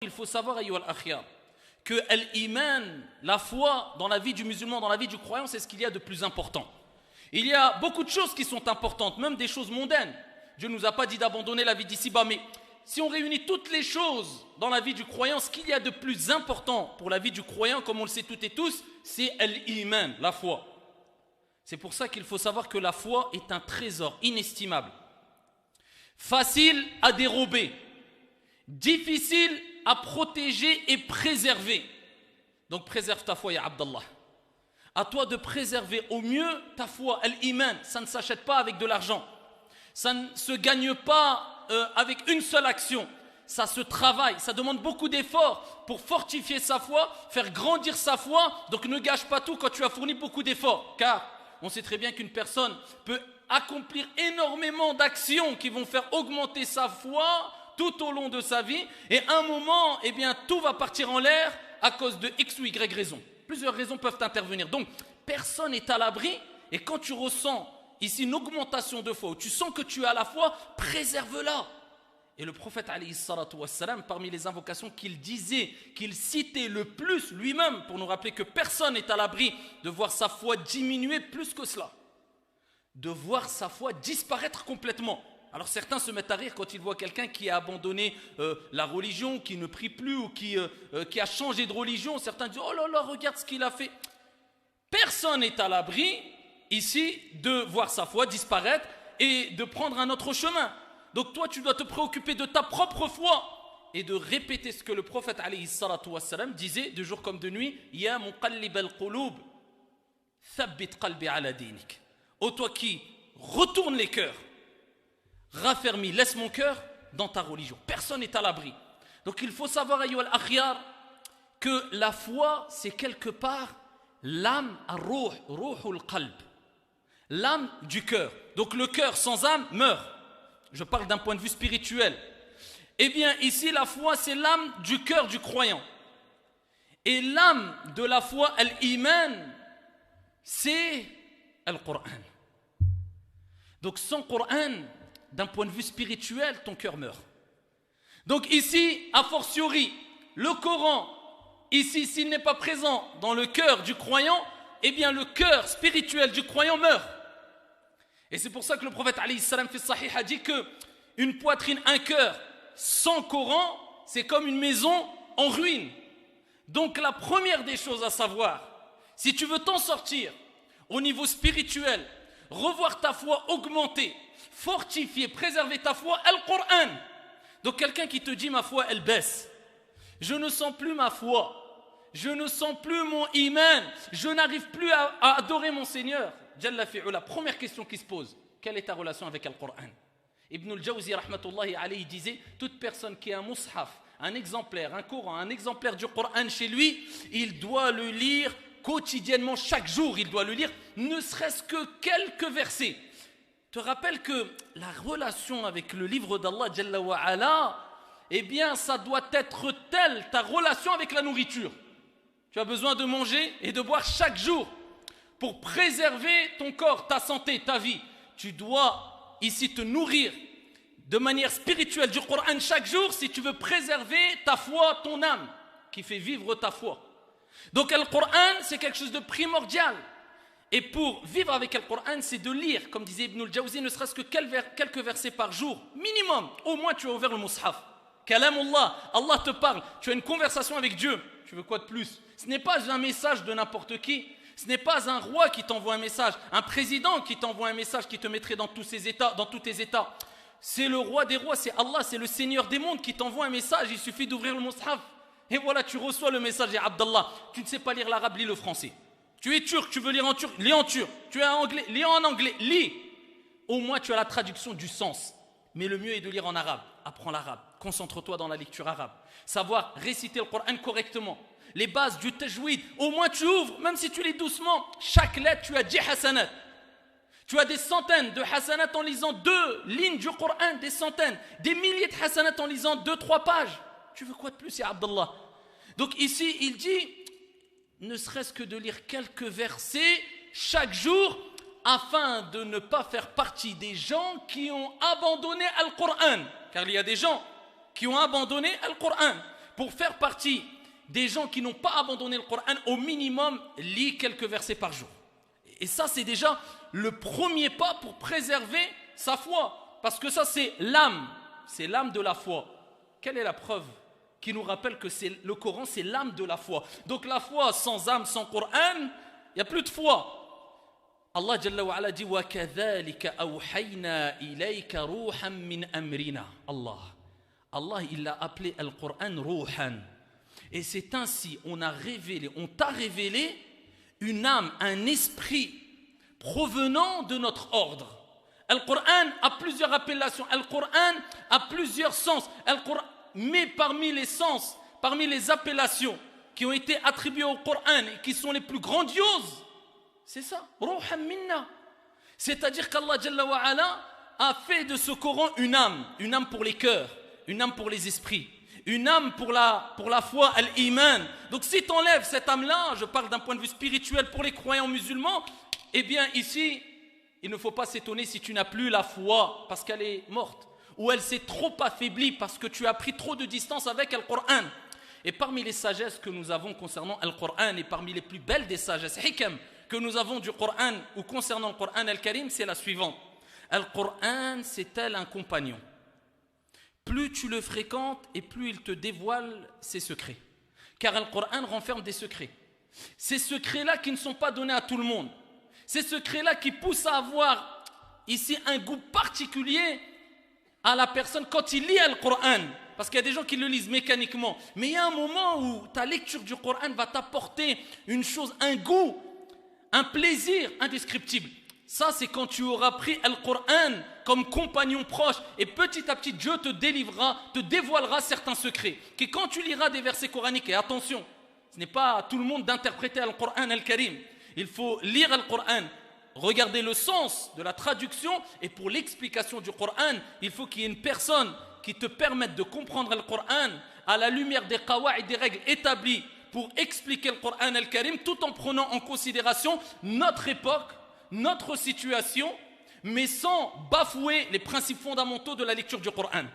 Il faut savoir, ayyuhal akhyar, que l'iman, la foi dans la vie du musulman, dans la vie du croyant, c'est ce qu'il y a de plus important. Il y a beaucoup de choses qui sont importantes, même des choses mondaines. Dieu ne nous a pas dit d'abandonner la vie d'ici-bas, mais si on réunit toutes les choses dans la vie du croyant, ce qu'il y a de plus important pour la vie du croyant, comme on le sait toutes et tous, c'est l'iman, la foi. C'est pour ça qu'il faut savoir que la foi est un trésor inestimable, facile à dérober, difficile à protéger et préserver. Donc préserve ta foi, ya Abdallah. À toi de préserver au mieux ta foi, l'iman. Ça ne s'achète pas avec de l'argent. Ça ne se gagne pas avec une seule action. Ça se travaille, ça demande beaucoup d'efforts pour fortifier sa foi, faire grandir sa foi. Donc ne gâche pas tout quand tu as fourni beaucoup d'efforts. Car on sait très bien qu'une personne peut accomplir énormément d'actions qui vont faire augmenter sa foi tout au long de sa vie, et à un moment, eh bien, tout va partir en l'air à cause de X ou Y raisons. Plusieurs raisons peuvent intervenir. Donc, personne n'est à l'abri, et quand tu ressens ici une augmentation de foi, où tu sens que tu as la foi, préserve-la. Et le prophète, alayhi salatu wassalam, parmi les invocations qu'il disait, qu'il citait le plus lui-même, pour nous rappeler que personne n'est à l'abri de voir sa foi diminuer plus que cela, de voir sa foi disparaître complètement. Alors certains se mettent à rire quand ils voient quelqu'un qui a abandonné la religion, qui ne prie plus ou qui a changé de religion. Certains disent « Oh là là, regarde ce qu'il a fait ». Personne n'est à l'abri ici de voir sa foi disparaître et de prendre un autre chemin. Donc toi, tu dois te préoccuper de ta propre foi et de répéter ce que le prophète alayhi salatu wassalam disait de jour comme de nuit « Ya muqallib al-qulub, thabbit qalbi ala dinik ». Ô toi qui retourne les cœurs, raffermis, laisse mon cœur dans ta religion. Personne n'est à l'abri. Donc il faut savoir, ayyuhal akhyar, que la foi, c'est quelque part l'âme, ruhul qalb, l'âme du cœur. Donc le cœur sans âme meurt. Je parle d'un point de vue spirituel. Eh bien ici, la foi, c'est l'âme du cœur du croyant. Et l'âme de la foi, l'iman, c'est le Coran. Donc sans Coran, d'un point de vue spirituel, ton cœur meurt. Donc ici, a fortiori, le Coran, ici, s'il n'est pas présent dans le cœur du croyant, eh bien le cœur spirituel du croyant meurt. Et c'est pour ça que le prophète alayhi salam fi sahih a dit que une poitrine, un cœur sans Coran, c'est comme une maison en ruine. Donc la première des choses à savoir, si tu veux t'en sortir au niveau spirituel, revoir ta foi augmenter, fortifier, préserver ta foi, le Coran. Donc quelqu'un qui te dit ma foi elle baisse, je ne sens plus ma foi, je ne sens plus mon iman, je n'arrive plus à adorer mon Seigneur. Jalla fi'ula, première question qui se pose, quelle est ta relation avec le Coran? Ibn al-Jawzi rahmatullahi alayhi disait, toute personne qui a un mushaf, un exemplaire, un Coran, un exemplaire du Coran chez lui, il doit le lire quotidiennement, chaque jour il doit le lire, ne serait-ce que quelques versets. Te rappelle que la relation avec le livre d'Allah Jalla wa Ala, eh bien ça doit être telle ta relation avec la nourriture. Tu as besoin de manger et de boire chaque jour pour préserver ton corps, ta santé, ta vie. Tu dois ici te nourrir de manière spirituelle du Coran chaque jour si tu veux préserver ta foi, ton âme qui fait vivre ta foi. Donc le Coran c'est quelque chose de primordial. Et pour vivre avec le Coran, c'est de lire, comme disait Ibn al-Jawzi, ne serait-ce que quelques versets par jour, minimum. Au moins, tu as ouvert le mushaf. Kalamullah, Allah te parle, tu as une conversation avec Dieu. Tu veux quoi de plus? Ce n'est pas un message de n'importe qui. Ce n'est pas un roi qui t'envoie un message, un président qui t'envoie un message qui te mettrait dans tous tes états. C'est le roi des rois, c'est Allah, c'est le Seigneur des mondes qui t'envoie un message. Il suffit d'ouvrir le mushaf. Et voilà, tu reçois le message. Et Abdallah, tu ne sais pas lire l'arabe, lis le français. Tu es turc, tu veux lire en turc, lis en turc. Tu es anglais, lis en anglais, lis. Au moins tu as la traduction du sens. Mais le mieux est de lire en arabe. Apprends l'arabe, concentre-toi dans la lecture arabe. Savoir réciter le Coran correctement. Les bases du tajwid, au moins tu ouvres, même si tu lis doucement. Chaque lettre, tu as 10 hasanat. Tu as des centaines de hasanat en lisant 2 lignes du Coran, des centaines. Des milliers de hasanat en lisant 2-3 pages. Tu veux quoi de plus, ya Abdallah? Donc ici, il dit, ne serait-ce que de lire quelques versets chaque jour afin de ne pas faire partie des gens qui ont abandonné le Coran. Car il y a des gens qui ont abandonné le Coran. pour faire partie des gens qui n'ont pas abandonné le Coran, au minimum, lis quelques versets par jour. Et ça, c'est déjà le premier pas pour préserver sa foi. Parce que ça, c'est l'âme de la foi. Quelle est la preuve qui nous rappelle que le Coran, c'est l'âme de la foi? Donc la foi sans âme, sans Coran, il n'y a plus de foi. Allah Jalla wa Ala dit وَكَذَلِكَ أَوْحَيْنَا إِلَيْكَ رُوحًا مِّنْ أَمْرِنَا. Allah, il a appelé le Coran Ruhan. Et c'est ainsi, on t'a révélé une âme, un esprit provenant de notre ordre. Le Coran a plusieurs appellations, le Coran a plusieurs sens. Mais parmi les sens, parmi les appellations qui ont été attribuées au Coran et qui sont les plus grandioses, c'est ça, Ruhan minna. C'est-à-dire qu'Allah Jalla wa Ala a fait de ce Coran une âme pour les cœurs, une âme pour les esprits, une âme pour la foi, al-iman. Donc si tu enlèves cette âme-là, je parle d'un point de vue spirituel pour les croyants musulmans, eh bien ici, il ne faut pas s'étonner si tu n'as plus la foi parce qu'elle est morte, ou elle s'est trop affaiblie parce que tu as pris trop de distance avec le Coran. Et parmi les sagesses que nous avons concernant le Coran, et parmi les plus belles des sagesses, hikam, que nous avons du Coran ou concernant le Coran al-Karim, c'est la suivante. Le Coran, c'est tel un compagnon. Plus tu le fréquentes et plus il te dévoile ses secrets. Car le Coran renferme des secrets. Ces secrets-là qui ne sont pas donnés à tout le monde. Ces secrets-là qui poussent à avoir ici un goût particulier à la personne quand il lit le Coran. Parce qu'il y a des gens qui le lisent mécaniquement. Mais il y a un moment où ta lecture du Coran va t'apporter une chose, un goût, un plaisir indescriptible. Ça, c'est quand tu auras pris le Coran comme compagnon proche. Et petit à petit, Dieu te dévoilera certains secrets. Que quand tu liras des versets coraniques, et attention, ce n'est pas à tout le monde d'interpréter le Coran al-Karim. Il faut lire le Coran, regarder le sens de la traduction. Et pour l'explication du Coran, il faut qu'il y ait une personne qui te permette de comprendre le Coran à la lumière des qawa' et des règles établies pour expliquer le Coran al-Karim tout en prenant en considération notre époque, notre situation, mais sans bafouer les principes fondamentaux de la lecture du Coran.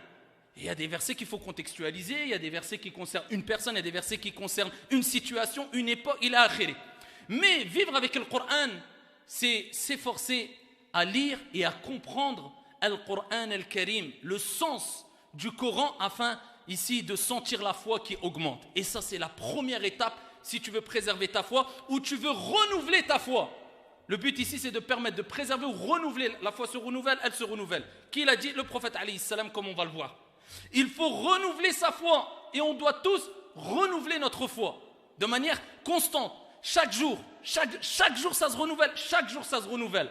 Et il y a des versets qu'il faut contextualiser, il y a des versets qui concernent une personne, il y a des versets qui concernent une situation, une époque, il a akhiri. Mais vivre avec le Coran, c'est s'efforcer à lire et à comprendre le Coran al-Karim, le sens du Coran, afin ici de sentir la foi qui augmente. Et ça, c'est la première étape si tu veux préserver ta foi ou tu veux renouveler ta foi. Le but ici, c'est de permettre de préserver ou renouveler. La foi se renouvelle, elle se renouvelle. Qui l'a dit? Le prophète alayhi salam, comme on va le voir. Il faut renouveler sa foi et on doit tous renouveler notre foi de manière constante. Chaque jour ça se renouvelle, chaque jour ça se renouvelle.